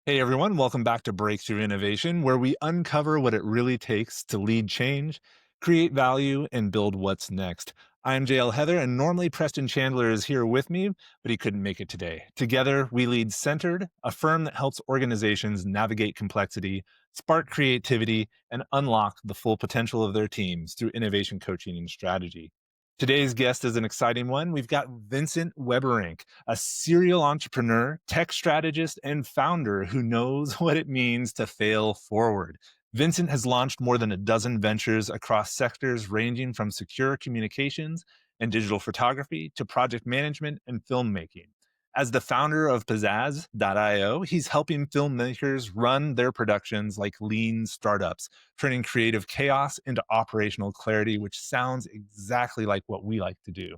Hey everyone, welcome back to Breakthrough Innovation, where we uncover what it really takes to lead change, create value, and build what's next. I'm JL Heather, and normally Preston Chandler is here with me, but he couldn't make it today. Together, we lead Centered, a firm that helps organizations navigate complexity, spark creativity, and unlock the full potential of their teams through innovation coaching and strategy. Today's guest is an exciting one. We've got Vincent Weberink, a serial entrepreneur, tech strategist, and founder who knows what it means to fail forward. Vincent has launched more than a dozen ventures across sectors ranging from secure communications and digital photography to project management and filmmaking. As the founder of Pizzazz.io, he's helping filmmakers run their productions like lean startups, turning creative chaos into operational clarity, which sounds exactly like what we like to do.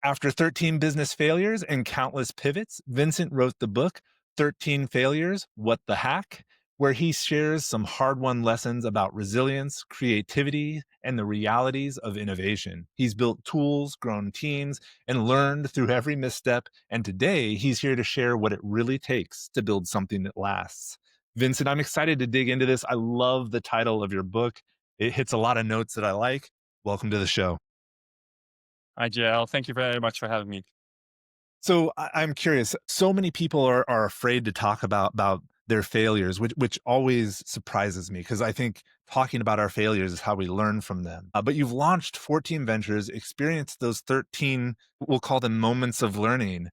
After 13 business failures and countless pivots, Vincent wrote the book 13 Failures What the Hack, where he shares some hard won lessons about resilience, creativity, and the realities of innovation. He's built tools, grown teams, and learned through every misstep. And today, he's here to share what it really takes to build something that lasts. Vincent, I'm excited to dig into this. I love the title of your book, it hits a lot of notes that I like. Welcome to the show. Hi, JL. Thank you very much for having me. So I'm curious. So many people are afraid to talk about their failures, which always surprises me because I think talking about our failures is how we learn from them. But you've launched 14 ventures, experienced those 13, we'll call them moments of learning.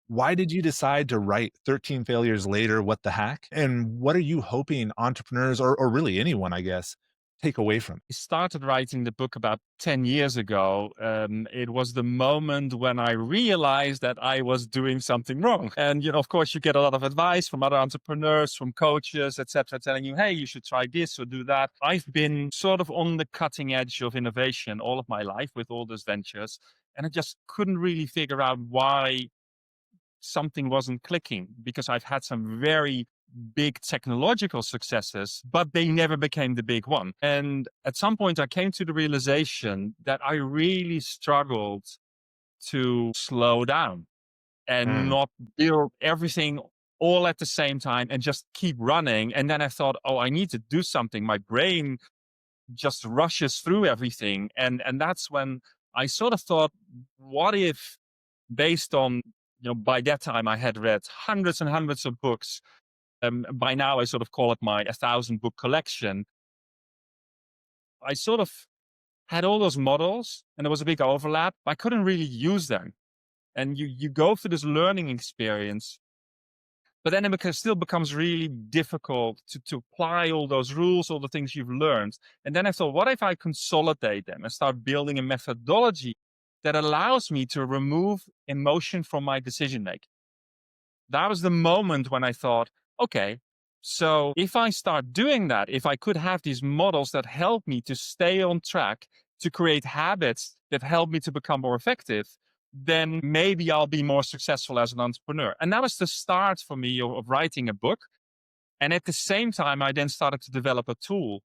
Why did you decide to write 13 failures later? What the hack? And what are you hoping entrepreneurs or really anyone, I guess, take away from it? I started writing the book about 10 years ago. It was the moment when I realized that I was doing something wrong. And, of course, you get a lot of advice from other entrepreneurs, from coaches, etc., telling you, hey, you should try this or do that. I've been sort of on the cutting edge of innovation all of my life with all those ventures. And I just couldn't really figure out why something wasn't clicking because I've had some very big technological successes, but they never became the big one. And at some point, I came to the realization that I really struggled to slow down and Mm, not build everything all at the same time and just keep running. And then I thought, oh, I need to do something. My brain just rushes through everything. And that's when I sort of thought, what if based on, by that time I had read hundreds and hundreds of books. By now I sort of call it my 1,000 book collection. I sort of had all those models and there was a big overlap. I couldn't really use them. And you go through this learning experience, but then still becomes really difficult to apply all those rules, all the things you've learned. And then I thought, what if I consolidate them and start building a methodology that allows me to remove emotion from my decision making? That was the moment when I thought, okay, so if I start doing that, if I could have these models that help me to stay on track, to create habits that help me to become more effective, then maybe I'll be more successful as an entrepreneur. And that was the start for me of writing a book. And at the same time, I then started to develop a tool.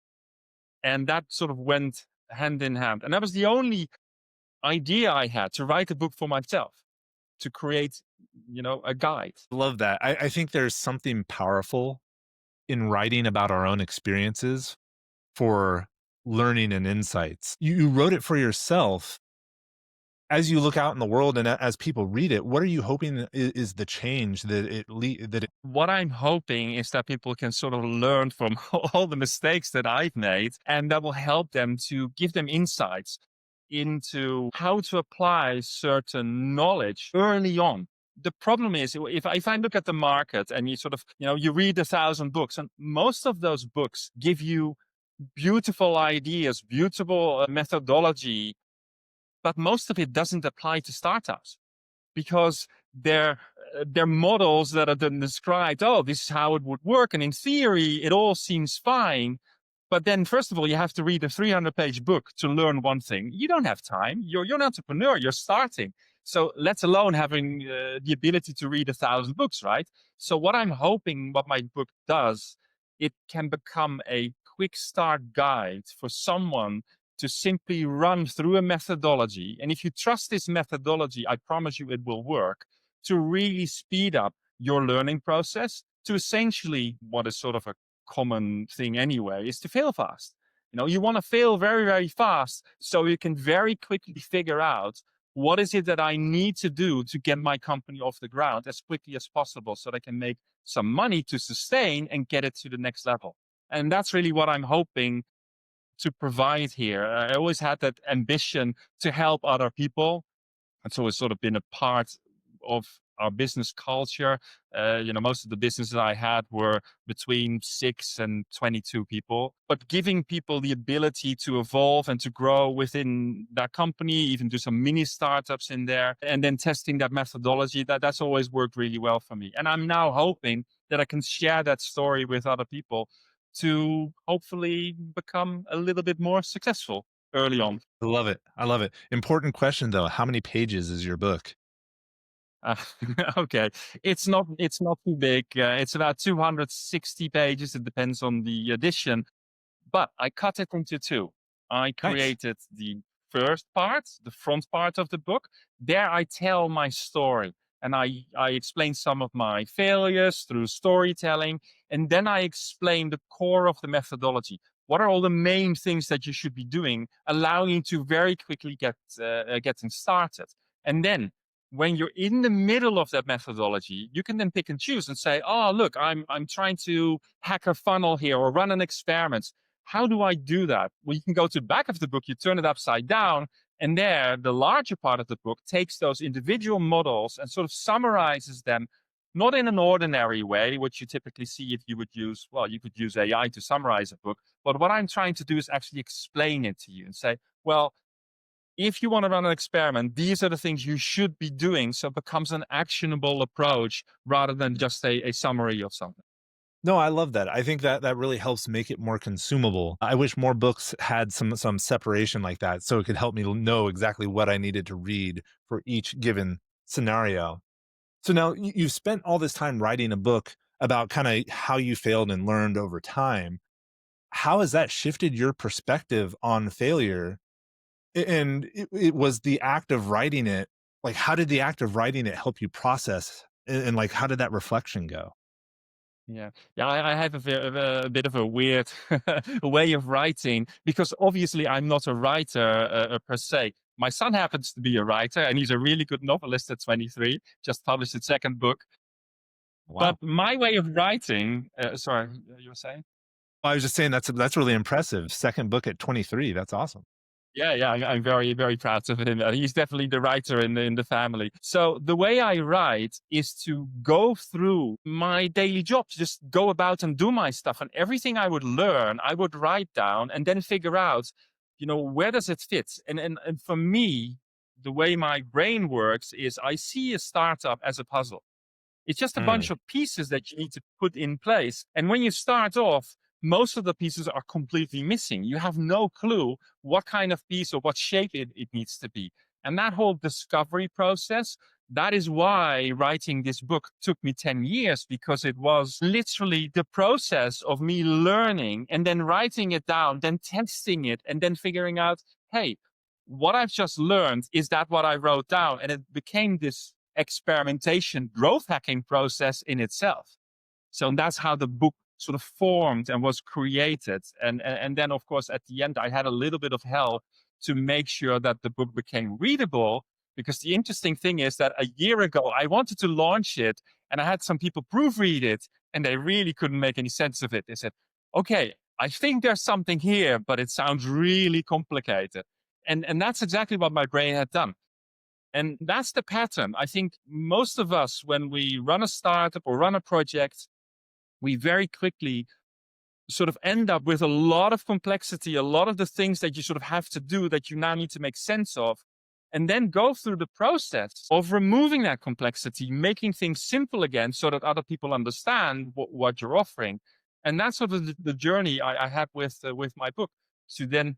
And that sort of went hand in hand. And that was the only idea I had to write a book for myself, to create, a guide. love that. I think there's something powerful in writing about our own experiences for learning and insights. You wrote it for yourself. As you look out in the world and as people read it, what are you hoping is the change that that it What I'm hoping is that people can sort of learn from all the mistakes that I've made, and that will help them to give them insights into how to apply certain knowledge early on. The problem is if I look at the market and you sort of, you read 1,000 books, and most of those books give you beautiful ideas, beautiful methodology, but most of it doesn't apply to startups because they're models that are then described. Oh, this is how it would work, and in theory, it all seems fine. But then, first of all, you have to read a 300-page book to learn one thing. You don't have time. You're an entrepreneur. You're starting. So, let alone having the ability to read 1,000 books, right? So, what I'm hoping, what my book does, it can become a quick start guide for someone to simply run through a methodology. And if you trust this methodology, I promise you it will work to really speed up your learning process to essentially what is sort of a common thing anyway, is to fail fast. You want to fail very, very fast so you can very quickly figure out what is it that I need to do to get my company off the ground as quickly as possible so that I can make some money to sustain and get it to the next level. And that's really what I'm hoping to provide here. I always had that ambition to help other people. It's always sort of been a part of our business culture. Most of the businesses I had were between 6 and 22 people, but giving people the ability to evolve and to grow within that company, even do some mini startups in there, and then testing that methodology, that's always worked really well for me. And I'm now hoping that I can share that story with other people to hopefully become a little bit more successful early on. I love it. I love it. Important question though. How many pages is your book? Uh, okay, it's not too big. It's about 260 pages. It depends on the edition, but I cut it into two. I Nice. created the first part, the front part of the book. There I tell my story and I explain some of my failures through storytelling. And then I explain the core of the methodology. What are all the main things that you should be doing, allowing you to very quickly getting started. And then when you're in the middle of that methodology, you can then pick and choose and say, oh, look, I'm trying to hack a funnel here or run an experiment. How do I do that? Well, you can go to the back of the book, you turn it upside down, and there, the larger part of the book takes those individual models and sort of summarizes them, not in an ordinary way, which you typically see if you would use, well, you could use AI to summarize a book. But what I'm trying to do is actually explain it to you and say, well, if you want to run an experiment, these are the things you should be doing. So it becomes an actionable approach rather than just a summary of something. No, I love that. I think that that really helps make it more consumable. I wish more books had some separation like that so it could help me know exactly what I needed to read for each given scenario. So now you've spent all this time writing a book about kind of how you failed and learned over time. How has that shifted your perspective on failure? And it was the act of writing it, like how did the act of writing it help you process and like how did that reflection go? Yeah, yeah. I have a bit of a weird way of writing because obviously I'm not a writer per se. My son happens to be a writer, and he's a really good novelist at 23. Just published his second book. But Wow. my way of writing, sorry, you were saying? I was just saying that's really impressive. Second book at 23. That's awesome. Yeah, yeah, I'm very, very proud of him. He's definitely the writer in the family. So the way I write is to go through my daily job, to just go about and do my stuff, and everything I would learn, I would write down and then figure out, where does it fit? And for me, the way my brain works is I see a startup as a puzzle. It's just a bunch Mm, of pieces that you need to put in place. And when you start off, most of the pieces are completely missing. You have no clue what kind of piece or what shape it needs to be. And that whole discovery process, that is why writing this book took me 10 years, because it was literally the process of me learning and then writing it down, then testing it, and then figuring out, hey, what I've just learned, is that what I wrote down? And it became this experimentation growth hacking process in itself. So that's how the book sort of formed and was created. And then of course at the end I had a little bit of help to make sure that the book became readable, because the interesting thing is that a year ago I wanted to launch it and I had some people proofread it and they really couldn't make any sense of it. They said, okay, I think there's something here, but it sounds really complicated. And that's exactly what my brain had done. And that's the pattern. I think most of us, when we run a startup or run a project, we very quickly sort of end up with a lot of complexity, a lot of the things that you sort of have to do that you now need to make sense of, and then go through the process of removing that complexity, making things simple again so that other people understand what you're offering. And that's sort of the journey I had with my book, to then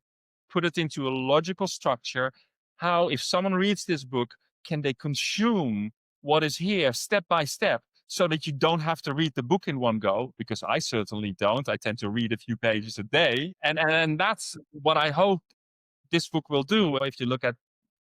put it into a logical structure. How, if someone reads this book, can they consume what is here step by step, so that you don't have to read the book in one go, because I certainly don't. I tend to read a few pages a day. And that's what I hope this book will do. If you look at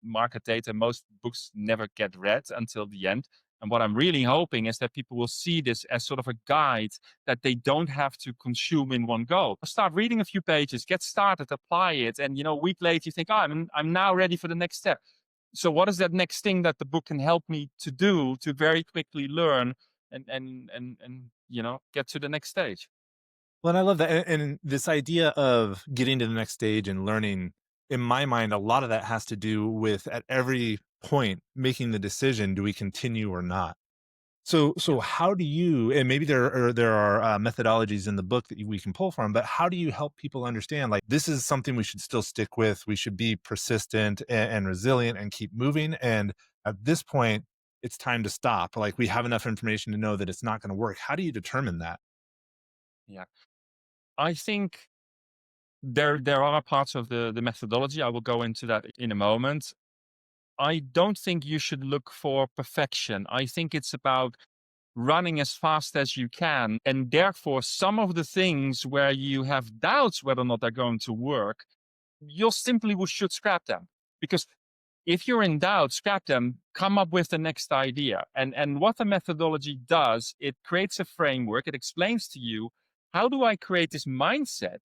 market data, most books never get read until the end. And what I'm really hoping is that people will see this as sort of a guide that they don't have to consume in one go. Start reading a few pages, get started, apply it, and a week later you think, oh, I'm now ready for the next step. So what is that next thing that the book can help me to do to very quickly learn and get to the next stage? Well, and I love that, and this idea of getting to the next stage and learning, in my mind, a lot of that has to do with at every point making the decision, do we continue or not? So Yes. how do you, and maybe there are methodologies in the book that we can pull from, but how do you help people understand, like, this is something we should still stick with, we should be persistent and resilient and keep moving, and at this point, it's time to stop, like, we have enough information to know that it's not gonna work. How do you determine that? Yeah. I think there are parts of the methodology. I will go into that in a moment. I don't think you should look for perfection. I think it's about running as fast as you can. And therefore, some of the things where you have doubts whether or not they're going to work, you'll simply should scrap them. Because if you're in doubt, scrap them, come up with the next idea. And what the methodology does, it creates a framework. It explains to you, how do I create this mindset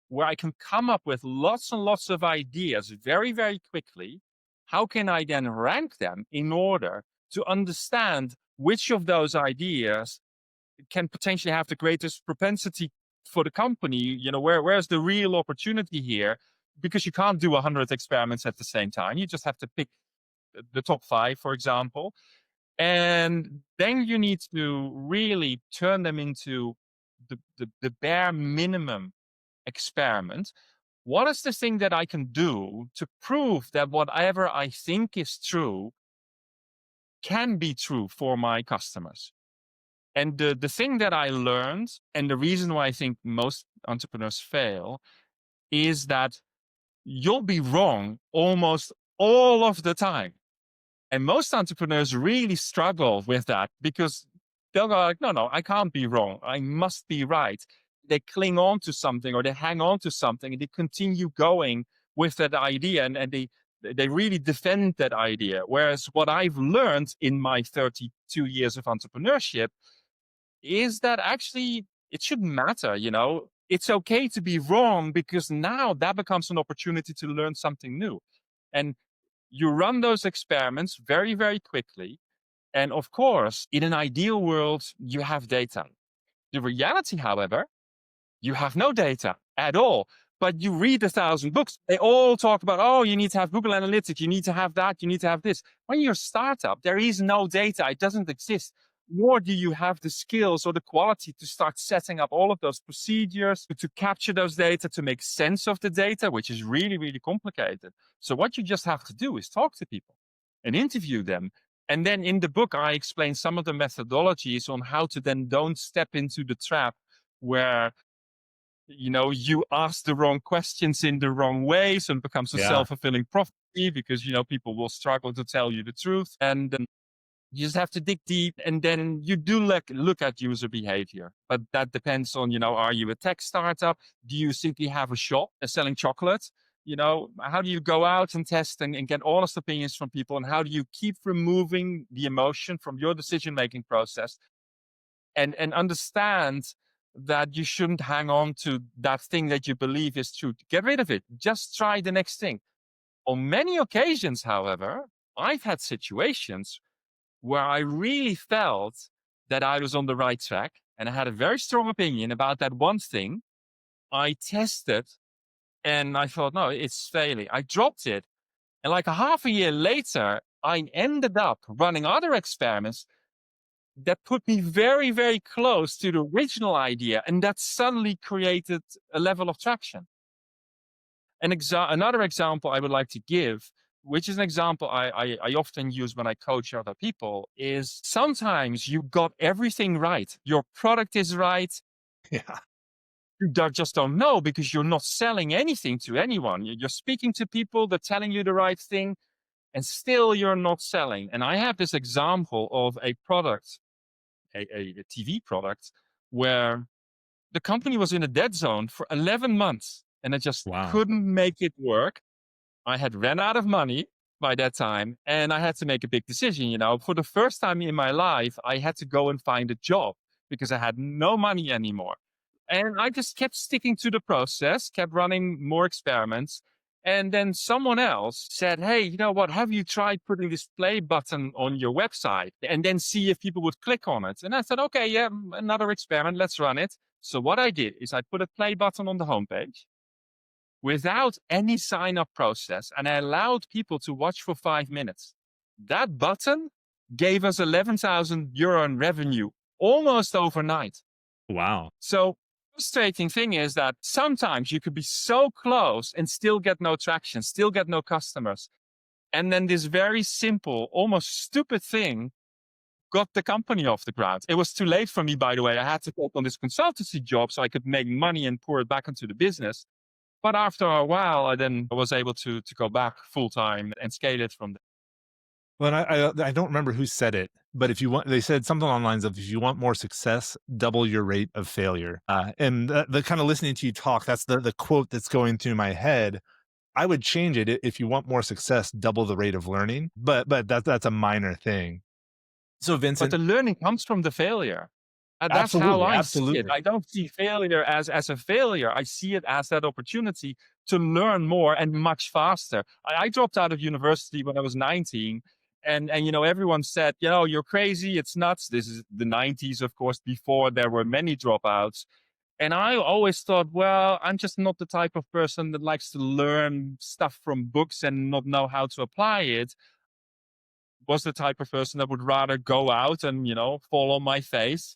where I can come up with lots and lots of ideas very, very quickly? How can I then rank them in order to understand which of those ideas can potentially have the greatest propensity for the company? Where's the real opportunity here? Because you can't do 100 experiments at the same time. You just have to pick the top five, for example. And then you need to really turn them into the bare minimum experiment. What is the thing that I can do to prove that whatever I think is true can be true for my customers? And the thing that I learned, and the reason why I think most entrepreneurs fail, is that you'll be wrong almost all of the time. And most entrepreneurs really struggle with that because they'll go like, no, no, I can't be wrong. I must be right. They cling on to something or they hang on to something and they continue going with that idea and they really defend that idea. Whereas what I've learned in my 32 years of entrepreneurship is that actually it shouldn't matter. It's okay to be wrong because now that becomes an opportunity to learn something new. And you run those experiments very, very quickly. And of course, in an ideal world, you have data. The reality, however, you have no data at all. But you read 1,000 books, they all talk about, oh, you need to have Google Analytics, you need to have that, you need to have this. When you're a startup, there is no data, it doesn't exist. Nor do you have the skills or the quality to start setting up all of those procedures to capture those data, to make sense of the data, which is really, really complicated. So, what you just have to do is talk to people and interview them. And then in the book, I explain some of the methodologies on how to then don't step into the trap where you ask the wrong questions in the wrong way, so it becomes a Yeah. self-fulfilling prophecy because people will struggle to tell you the truth, and you just have to dig deep, and then you do look at user behavior. But that depends on, are you a tech startup? Do you simply have a shop selling chocolate? How do you go out and test and get honest opinions from people, and how do you keep removing the emotion from your decision-making process and understand that you shouldn't hang on to that thing that you believe is true. Get rid of it. Just try the next thing. On many occasions, however, I've had situations where I really felt that I was on the right track and I had a very strong opinion about that one thing. I tested and I thought, no, it's failing. I dropped it. And like a half a year later, I ended up running other experiments that put me very, very close to the original idea. And that suddenly created a level of traction. Another example I would like to give, which is an example I often use when I coach other people, is sometimes you got everything right. Your product is right. Yeah. You just don't know because you're not selling anything to anyone. You're speaking to people, they're telling you the right thing, and still you're not selling. And I have this example of a product, a TV product, where the company was in a dead zone for 11 months and I just Wow. couldn't make it work. I had ran out of money, by that time, and I had to make a big decision. For the first time in my life, I had to go and find a job because I had no money anymore. And I just kept sticking to the process, kept running more experiments. And then someone else said, "Hey, you know what? Have you tried putting this play button on your website and then see if people would click on it?" And I said, "Okay, yeah, another experiment. Let's run it." So what I did is I put a play button on the homepage without any sign up process, and I allowed people to watch for 5 minutes. That button gave us 11,000 euro in revenue almost overnight. Wow. So, frustrating thing is that sometimes you could be so close and still get no traction, still get no customers. And then this very simple, almost stupid thing got the company off the ground. It was too late for me, by the way. I had to take on this consultancy job so I could make money and pour it back into the business. But after a while, I then was able to go back full time and scale it from there. Well, and I don't remember who said it, but if you want, they said something along the lines of, if you want more success, double your rate of failure. And the kind of listening to you talk, that's the quote that's going through my head. I would change it: if you want more success, double the rate of learning. But that's a minor thing. So But Vincent, the learning comes from the failure. And that's how absolutely, I see it. absolutely. I don't see failure as a failure. I see it as that opportunity to learn more and much faster. I dropped out of university when I was 19. And everyone said, you're crazy. It's nuts. This is the 90s, of course, before there were many dropouts. And I always thought, well, I'm just not the type of person that likes to learn stuff from books and not know how to apply it. Was the type of person that would rather go out and, fall on my face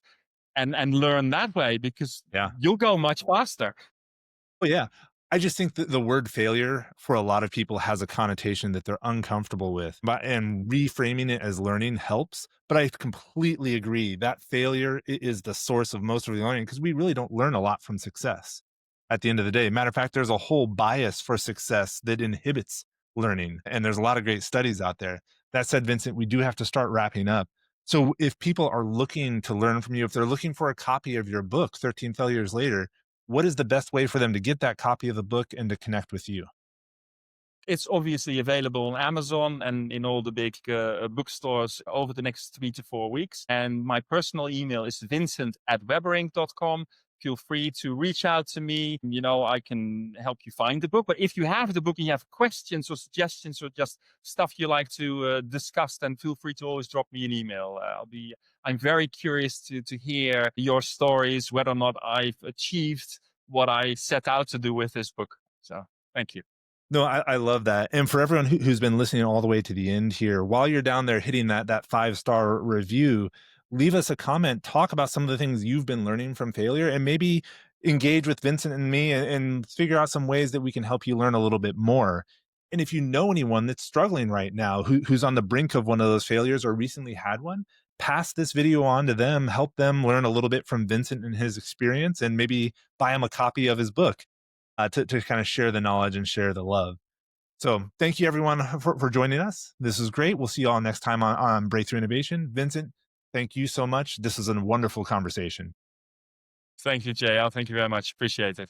and learn that way because Yeah. you'll go much faster. Oh, yeah. I just think that the word failure for a lot of people has a connotation that they're uncomfortable with, and reframing it as learning helps. But I completely agree that failure is the source of most of the learning, because we really don't learn a lot from success at the end of the day. Matter of fact, there's a whole bias for success that inhibits learning. And there's a lot of great studies out there. That said, Vincent, we do have to start wrapping up. So if people are looking to learn from you, if they're looking for a copy of your book, 13 Failures Later, what is the best way for them to get that copy of the book and to connect with you? It's obviously available on Amazon and in all the big bookstores over the next 3 to 4 weeks. And my personal email is vincent@weberink.com. Feel free to reach out to me. I can help you find the book. But if you have the book and you have questions or suggestions or just stuff you like to discuss, then feel free to always drop me an email. I'm very curious to hear your stories, whether or not I've achieved what I set out to do with this book. So thank you. No, I love that. And for everyone who's been listening all the way to the end here, while you're down there hitting that 5-star review, leave us a comment, talk about some of the things you've been learning from failure, and maybe engage with Vincent and me, and figure out some ways that we can help you learn a little bit more. And if you know anyone that's struggling right now, who's on the brink of one of those failures or recently had one, pass this video on to them, help them learn a little bit from Vincent and his experience, and maybe buy them a copy of his book, to kind of share the knowledge and share the love. So thank you everyone for joining us. This is great. We'll see you all next time on Breakthrough Innovation. Vincent, thank you so much. This is a wonderful conversation. Thank you, JL. Thank you very much. Appreciate it.